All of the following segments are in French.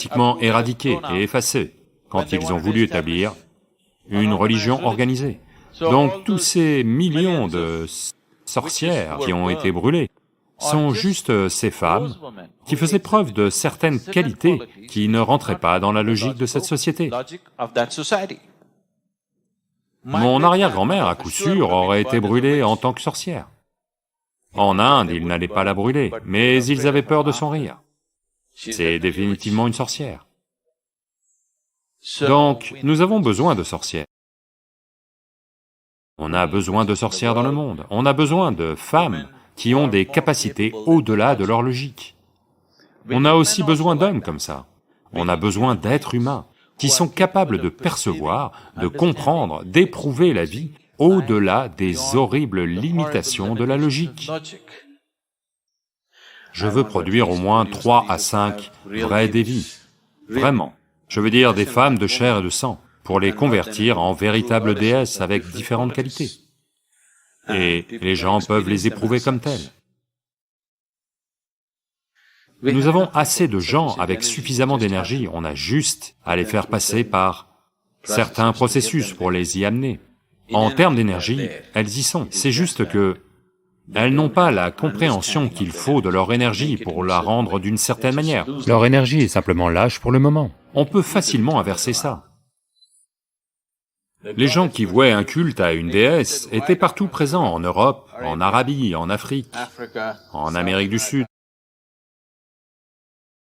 pratiquement éradiqués et effacés quand ils ont voulu établir une religion organisée. Donc tous ces millions de sorcières qui ont été brûlées sont juste ces femmes qui faisaient preuve de certaines qualités qui ne rentraient pas dans la logique de cette société. Mon arrière-grand-mère, à coup sûr, aurait été brûlée en tant que sorcière. En Inde, ils n'allaient pas la brûler, mais ils avaient peur de son rire. C'est définitivement une sorcière. Donc, nous avons besoin de sorcières. On a besoin de sorcières dans le monde, on a besoin de femmes qui ont des capacités au-delà de leur logique. On a aussi besoin d'hommes comme ça, on a besoin d'êtres humains qui sont capables de percevoir, de comprendre, d'éprouver la vie au-delà des horribles limitations de la logique. Je veux produire au moins 3 à 5 vraies dévis, vraiment. Je veux dire des femmes de chair et de sang, pour les convertir en véritables déesses avec différentes qualités. Et les gens peuvent les éprouver comme telles. Nous avons assez de gens avec suffisamment d'énergie, on a juste à les faire passer par certains processus pour les y amener. En termes d'énergie, elles y sont, c'est juste que elles n'ont pas la compréhension qu'il faut de leur énergie pour la rendre d'une certaine manière. Leur énergie est simplement lâche pour le moment. On peut facilement inverser ça. Les gens qui vouaient un culte à une déesse étaient partout présents, en Europe, en Arabie, en Afrique, en Amérique du Sud,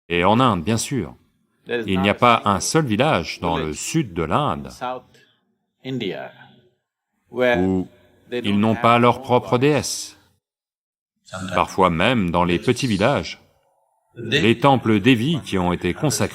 et en Inde, bien sûr. Il n'y a pas un seul village dans le sud de l'Inde où ils n'ont pas leur propre déesse. Parfois même, dans les petits villages, les temples Devi qui ont été consacrés